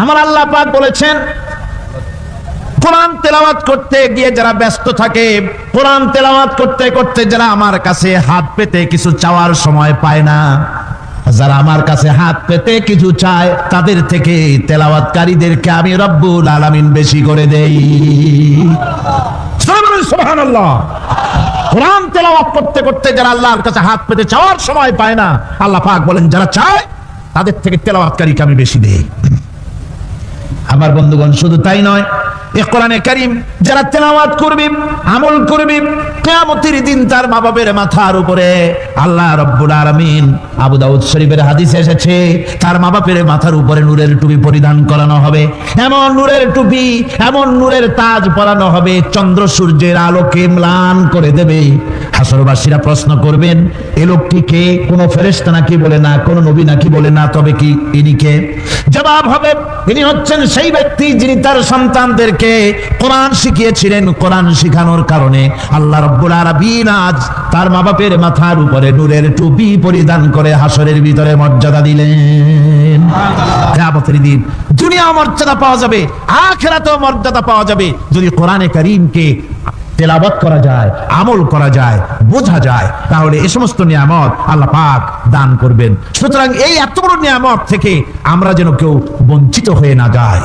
আমার আল্লাহ পাক বলেছেন, কোরআন তেলাওয়াত করতে গিয়ে যারা ব্যস্ত থাকে, কোরআন তেলাওয়াত করতে করতে যারা আমার কাছে হাত পেতে কিছু চাওয়ার সময় পায় না, যারা আমার কাছে হাত পেতে কিছু চায়, তাদের থেকে তেলাওয়াতকারীদেরকে আমি রব্বুল আলামিন বেশি করে দেই। সুবহানাল্লাহ। কোরআন তেলাওয়াত করতে করতে যারা আল্লাহর কাছে হাত পেতে চাওয়ার সময় পায় না, আল্লাহ পাক বলেন যারা চায় তাদের থেকে তেলাওয়াতকারীকে আমি বেশি দেই। আমার বন্ধুগণ, শুধু তাই নয়, এই কোরআনে কারীম যারা তেলাওয়াত করবে, আমল করবে, কিয়ামতের দিন তার মা বাবার মাথার উপরে আল্লাহ রাব্বুল আলামিন, আবু দাউদ শরীফের হাদিসে এসেছে, তার মা বাবার মাথার উপরে নূরের টুপি পরিধান করানো হবে। এমন নূরের টুপি, এমন নূরের তাজ পরানো হবে, চন্দ্র সূর্যের আলোকে ম্লান করে দেবে। হাসরবাসীরা প্রশ্ন করবেন, এই লোকটিকে কোন ফেরেশতা নাকি বলে না, কোন নবী নাকি বলে না, তবে কি ইনি কে? জবাব হবে, ইনি হচ্ছেন সেই ব্যক্তি যিনি তার সন্তানদেরকে কোরআন শিখিয়েছিলেন। কোরআন শিখানোর কারণে আল্লাহ রাব্বুল আলামিন আজ তার মা বাপের মাথার উপরে নূরের টুপি পরিধান করে হাসরের ভিতরে মর্যাদা দিলেন। কিয়ামতের দিন দুনিয়া মর্যাদা পাওয়া যাবে, আখিরাতেও মর্যাদা পাওয়া যাবে যদি কোরআনে কারীমকে তেলাওয়াত করা যায়, আমল করা যায়, বোঝা যায়, তাহলে এই সমস্ত নিয়ামত আল্লাহ পাক দান করবেন। সুতরাং এই এত বড় নিয়ামত থেকে আমরা যেন কেউ বঞ্চিত হয়ে না যায়।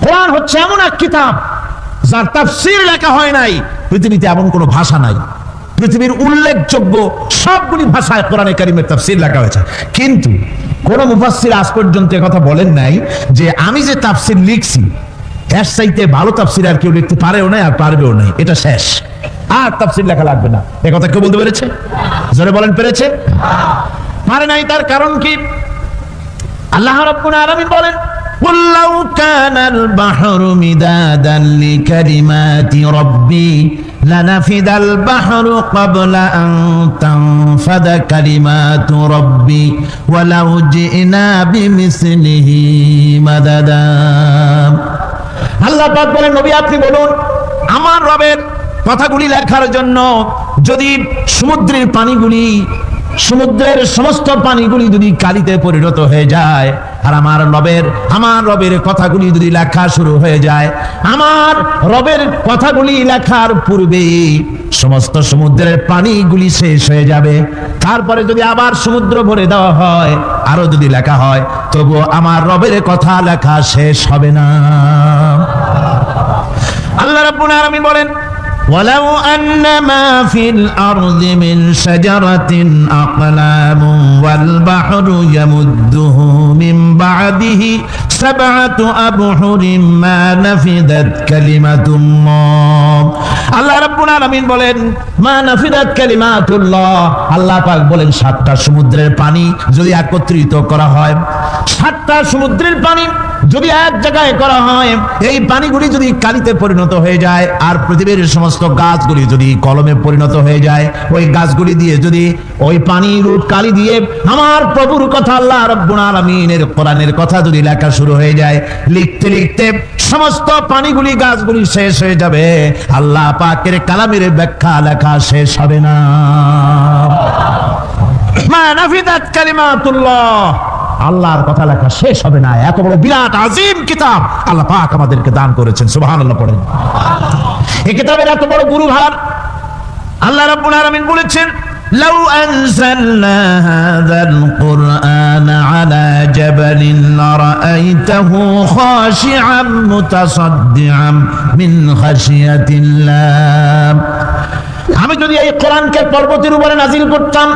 কোরআন হচ্ছে এমন এক কিতাব যার তাফসীর লেখা হয় নাই। পৃথিবীতে এমন কোন ভাষা নাই, পৃথিবীর উল্লেখযোগ্য সবগুলি ভাষায় কোরআনে কারীমের তাফসীর লেখা হয়েছে, কিন্তু কোন মুফাসসির আজ পর্যন্ত কথা বলেন নাই যে আমি যে তাফসীর লিখছি এর চাইতে ভালো তাফসীর আর কেউ লিখতে পারেও না, আর পারবেও না, এটা শেষ, আর তাফসীর লেখা লাগবে না। এই কথা কেউ বলতে পেরেছে? জোরে বলেন, পেরেছে? পারে নাই। তার কারণ কি? আল্লাহ রাব্বুল আলামিন বলেন, قُلْ لَوْ كَانَ الْبَحْرُ مِدَادًا لِكَلِمَاتِ رَبِّي لَنَفِدَ الْبَحْرُ قَبْلَ أَن تَنفَدَ كَلِمَاتُ رَبِّي وَلَوْ جِئْنَا بِمِثْلِهِ مَدَدًا। আল্লাহ পাক বলেন, নবী আপনি বলুন, আমার রবের কথাগুলি লেখার জন্য যদি সমুদ্রের পানিগুলি, সমুদ্রের সমস্ত পানিগুলি যদি কালিতে পরিণত হয়ে যায়, আর আমার রবের কথাগুলি যদি লেখা শুরু হয়ে যায়, আমার রবের কথাগুলি লেখার পূর্বে সমস্ত সমুদ্রের পানিগুলি শেষ হয়ে যাবে, তারপরে যদি আবার সমুদ্র ভরে দেওয়া হয়, আরো যদি লেখা হয়, তবু আমার রবের কথা লেখা শেষ হবে না। আল্লাহ রাব্বুল আলামিন বলেন, وَلَوْ أَنَّ مَا فِي الْأَرْضِ مِنْ شَجَرَةٍ أَقْلَامٌ وَالْبَحْرُ يَمُدُّهُ مِنْ بَعْدِهِ سَبْعَةُ أَبْحُرٍ مَا نَفِدَتْ كَلِمَةُ اللَّهِ। আল্লাহ রাব্বুল আলামিন বলেন, মা নাফিদাত কালিমাতুল্লাহ। আল্লাহ পাক বলেন, 7টা সমুদ্রের পানি যদি একত্রিত করা হয়, 7টা সমুদ্রের পানি যদি এক জায়গায় করা হয়, এই পানিগুলি যদি কালিতে পরিণত হয়ে যায়, আর পৃথিবীর সমস্ত গাছগুলি যদি কলমে পরিণত হয়ে যায়, ওই গাছগুলি দিয়ে যদি ওই পানির কালি দিয়ে আমার প্রভুর কথা, আল্লাহ রাব্বুল আলামিনের কোরআনের কথা যদি লেখা শুরু হয়ে যায়, লিখতে লিখতে সমস্ত পানিগুলি, গাছগুলি শেষ হয়ে যাবে, আল্লাহ পাকের কালামের ব্যাখ্যা লেখা শেষ হবে না। মা নাফিদাত কালিমাতুল্লাহ, আল্লাহর কথা লেখা শেষ হবে না। এত বড় বিরাট আজিম কিতাব আল্লাহ পাক আমাদেরকে দান করেছেন। সুবহানাল্লাহ পড়েন। এই কিতাবের এত বড় গুরুভার আল্লাহ রাব্বুল আলামিন বলেছেন, লাউ আনজালনা হাযাল কুরআন আলা জাবালিন লারাআইতাহু খাশিআম মুতাসাদ্দিআম মিন খাশিয়াতিল্লাহ। আমি যদি এই কোরআনকে পর্বতের উপরে নাযিল করতাম,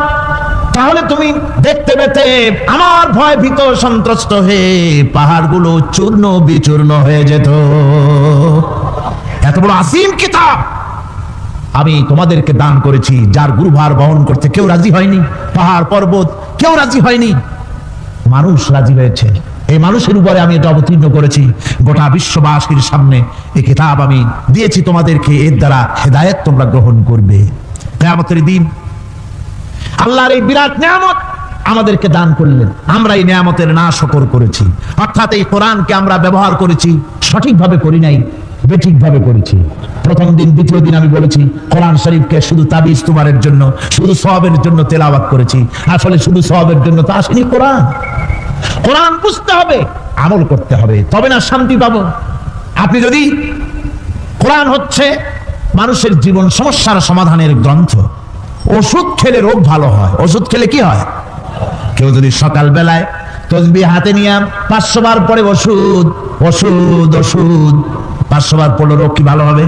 তাহলে তুমি দেখতে পেতে আমার ভয় ভীত সন্ত্রস্ত হয়ে পাহাড়গুলো চূর্ণ বিচূর্ণ হয়ে যেত। এত বড় আসিম কিতাব আমি তোমাদেরকে দান করেছি, যার গুরুভার বহন করতে কেউ রাজি হয়নি, পাহাড় পর্বত কেউ রাজি হয়নি, মানুষ রাজি হয়েছে। এই মানুষের উপরে আমি এটা অবতীর্ণ করেছি, গোটা বিশ্ববাসীর সামনে এই কিতাব আমি দিয়েছি তোমাদেরকে, এর দ্বারা হেদায়েত তোমরা গ্রহণ করবে। কিয়ামতের দিন আল্লাহর এই বিরাট নিয়ামত আমাদেরকে দান করলেন, আমরা এই নিয়ামতের নাশকর করেছি, অর্থাৎ এই কোরআনকে আমরা ব্যবহার করেছি সঠিকভাবে করি নাই, বেঠিক ভাবে করেছি। প্রথম দিন দ্বিতীয় দিন আমি বলেছি কোরআন শরীফকে শুধু তাবিজ তুমারের জন্য, শুধু সওয়াবের জন্য তেলাওয়াত করেছি। আসলে শুধু সওয়াবের জন্য তো আসেনি কোরআন। কোরআন বুঝতে হবে, আমল করতে হবে, তবে না শান্তি পাবো। আপনি যদি কোরআন হচ্ছে মানুষের জীবন সমস্যার সমাধানের গ্রন্থ। ওষুধ খেলে রোগ ভালো হয়। ওষুধ খেলে কি হয়? কেউ যদি সকাল বেলায় তসবিহ হাতে নিয়ে 500 বার পরে ওষুধ ওষুধ ওষুধ 500 বার পড়লে রোগ কি ভালো হবে?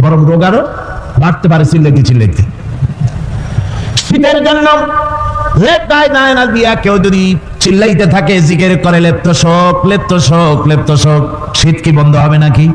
বরং রোগ আরো বাড়তে পারে চিল্লাইতে চিল্লাইতে। শীতের জন্য লেপটায় না দিয়া কেউ যদি চিল্লাইতে থাকে, জিকির করে লেপ্ত শোক লেপ্ত শোক লেপ্ত শোক, শীত কি বন্ধ হবে নাকি?